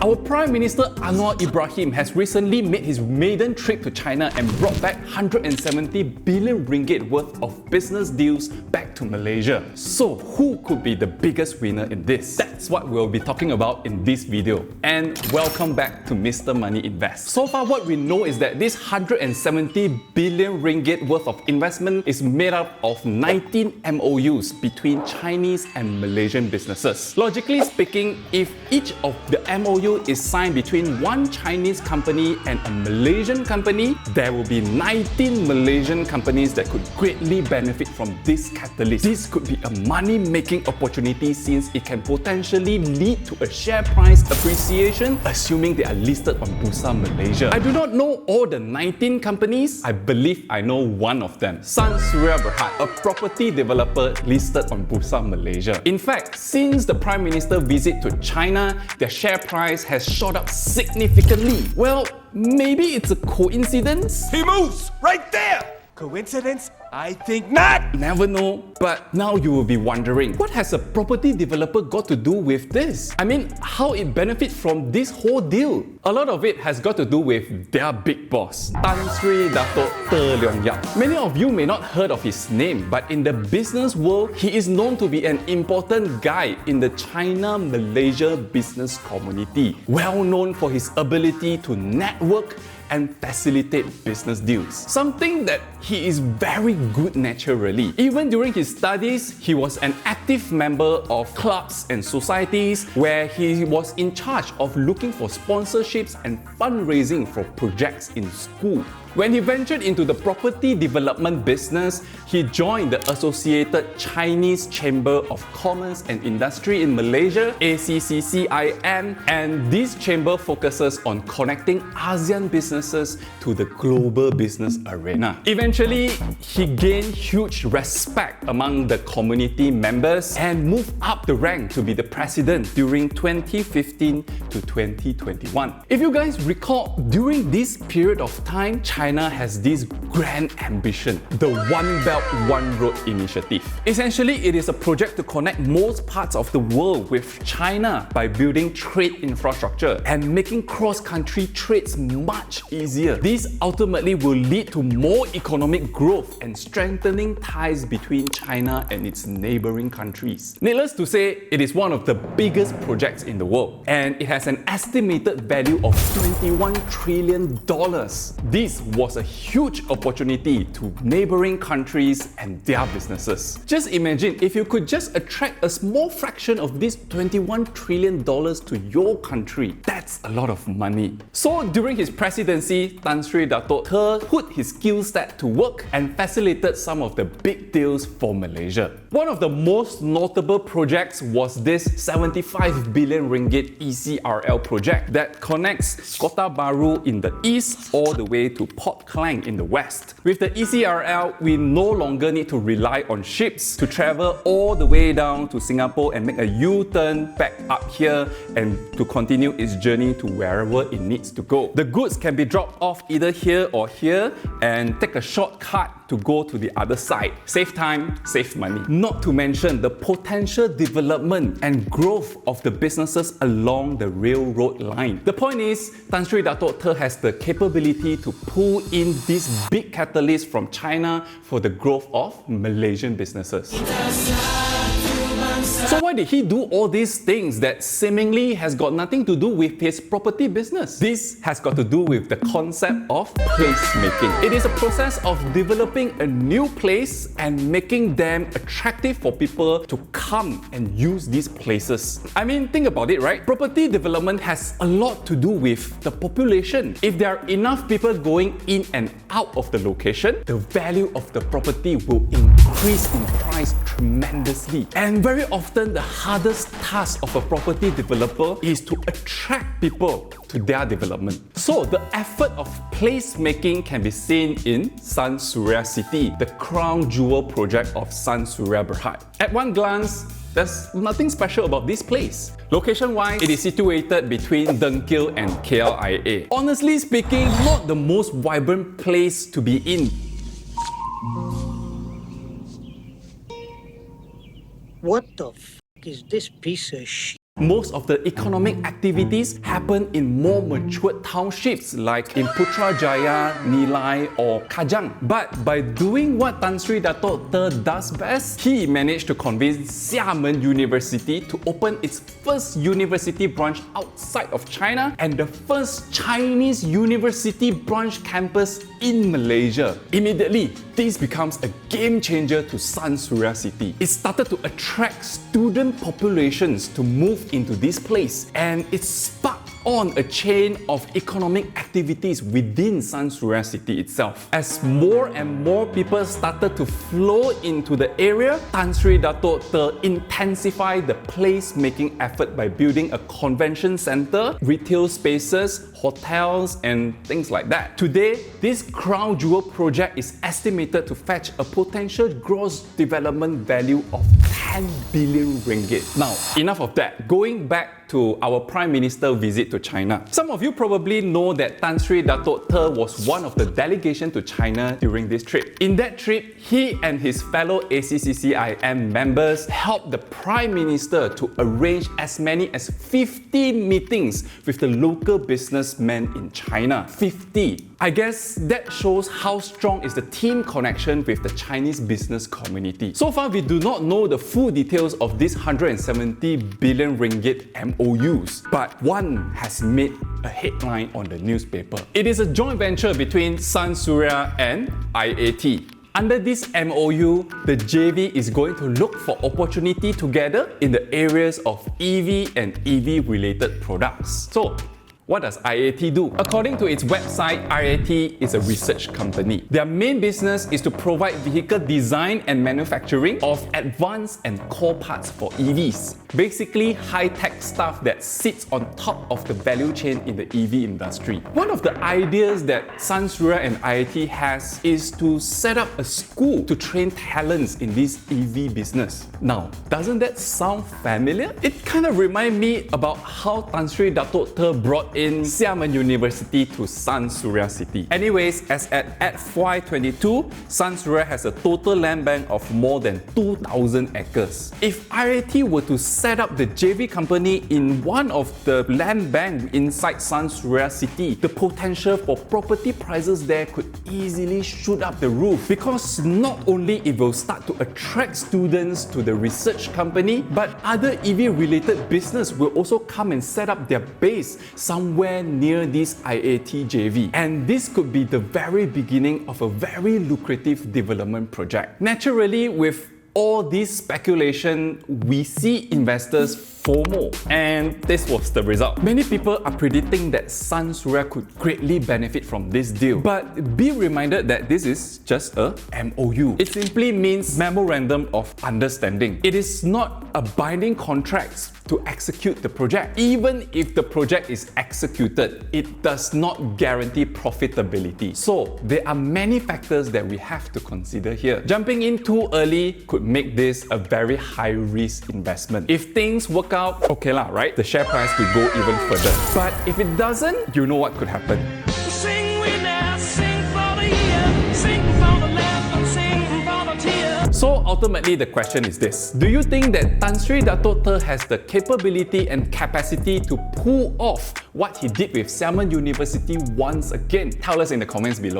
Our Prime Minister Anwar Ibrahim has recently made his maiden trip to China and brought back 170 billion ringgit worth of business deals back to Malaysia. So who could be the biggest winner in this? That's what we'll be talking about in this video. And welcome back to Mr. Money Invest. So far what we know is that this 170 billion ringgit worth of investment is made up of 19 MOUs between Chinese and Malaysian businesses. Logically speaking, if each of the MOU is signed between one Chinese company and a Malaysian company, there will be 19 Malaysian companies that could greatly benefit from this catalyst. This could be a money-making opportunity since it can potentially lead to a share price appreciation, assuming they are listed on Bursa Malaysia. I do not know all the 19 companies. I believe I know one of them, Sun Surya Berhad, a property developer listed on Bursa Malaysia. In fact, since the Prime Minister visit to China, their share price has shot up significantly. Well, maybe it's a coincidence? He moves right there! Coincidence? I think not! Never know. But now you will be wondering, what has a property developer got to do with this? I mean, how it benefits from this whole deal? A lot of it has got to do with their big boss, Tan Sri Dato' Ter Leong Yap. Many of you may not heard of his name, but in the business world, he is known to be an important guy in the China-Malaysia business community. Well known for his ability to network and facilitate business deals. Something that he is very good naturally. Even during his studies, he was an active member of clubs and societies where he was in charge of looking for sponsorships and fundraising for projects in school. When he ventured into the property development business, he joined the Associated Chinese Chamber of Commerce and Industry in Malaysia, ACCCIM, and this chamber focuses on connecting ASEAN businesses to the global business arena. Eventually, he gained huge respect among the community members and moved up the rank to be the president during 2015 to 2021. If you guys recall, during this period of time, China has this grand ambition, the One Belt, One Road initiative. Essentially, it is a project to connect most parts of the world with China by building trade infrastructure and making cross-country trades much easier. This ultimately will lead to more economic growth and strengthening ties between China and its neighboring countries. Needless to say, it is one of the biggest projects in the world, and it has an estimated value of $21 trillion. This was a huge opportunity to neighboring countries and their businesses. Just imagine if you could just attract a small fraction of this $21 trillion to your country. That's a lot of money. So during his presidency, Tan Sri Dato' Ter put his skill set to work and facilitated some of the big deals for Malaysia. One of the most notable projects was this 75 billion ringgit ECRL project that connects Kota Baru in the east all the way to Port Klang in the west. With the ECRL, we no longer need to rely on ships to travel all the way down to Singapore and make a U-turn back up here and to continue its journey to wherever it needs to go. The goods can be dropped off either here or here and take a shortcut to go to the other side. Save time, save money. Not to mention the potential development and growth of the businesses along the railroad line. The point is, Tan Sri Dato' Ter has the capability to pull in this big catalyst from China for the growth of Malaysian businesses. So why did he do all these things that seemingly has got nothing to do with his property business? This has got to do with the concept of placemaking. It is a process of developing a new place and making them attractive for people to come and use these places. I mean, think about it, right? Property development has a lot to do with the population. If there are enough people going in and out of the location, the value of the property will increase in price tremendously. And very often, the hardest task of a property developer is to attract people to their development. So the effort of placemaking can be seen in Sun Surya City, the crown jewel project of Sun Surya Berhad. At one glance, there's nothing special about this place. Location-wise, it is situated between Dengkil and KLIA. Honestly speaking, not the most vibrant place to be in. What the f is this piece of shit? Most of the economic activities happen in more matured townships like in Putrajaya, Nilai or Kajang. But by doing what Tan Sri Dato' does best, he managed to convince Xiamen University to open its first university branch outside of China and the first Chinese university branch campus in Malaysia. Immediately, this becomes a game changer to Sun Surya City. It started to attract student populations to move into this place, and it sparked on a chain of economic activities within Sun Surya City itself. As more and more people started to flow into the area, Tan Sri Dato' intensified the place-making effort by building a convention center, retail spaces, hotels, and things like that. Today, this crown jewel project is estimated to fetch a potential gross development value of 10 billion ringgit. Now, enough of that. Going back to our Prime Minister visit to China. Some of you probably know that Tan Sri Dato' was one of the delegation to China during this trip. In that trip, he and his fellow ACCCIM members helped the Prime Minister to arrange as many as 50 meetings with the local businessmen in China. 50. I guess that shows how strong is the team connection with the Chinese business community. So far, we do not know the full details of this 170 billion ringgit MOUs, but one has made a headline on the newspaper. It is a joint venture between Sun Surya and IAT. Under this MOU, the JV is going to look for opportunity together in the areas of EV and EV related products. So, what does IAT do? According to its website, IAT is a research company. Their main business is to provide vehicle design and manufacturing of advanced and core parts for EVs. Basically, high-tech stuff that sits on top of the value chain in the EV industry. One of the ideas that Sun Surya and IAT has is to set up a school to train talents in this EV business. Now, doesn't that sound familiar? It kind of reminds me about how Tan Sri Dato' brought in Xiamen University to Sun Surya City. Anyways, as at FY22, Sun Surya has a total land bank of more than 2,000 acres. If IAT were to set up the JV company in one of the land bank inside Sun Surya City, the potential for property prices there could easily shoot up the roof, because not only it will start to attract students to the research company, but other EV related business will also come and set up their base somewhere near this IAT JV. And this could be the very beginning of a very lucrative development project. Naturally, with all this speculation, we see investors FOMO, and this was the result. Many people are predicting that Sun Surya could greatly benefit from this deal. But be reminded that this is just a MOU. It simply means Memorandum of Understanding. It is not a binding contract to execute the project. Even if the project is executed, it does not guarantee profitability. So there are many factors that we have to consider here. Jumping in too early could make this a very high-risk investment. If things work out, okay lah, right? The share price could go even further. But if it doesn't, you know what could happen. Sing we now, sing for the year, sing for the land, and sing for the tears. So ultimately, the question is this. Do you think that Tan Sri Dato' has the capability and capacity to pull off what he did with Xiamen University once again? Tell us in the comments below.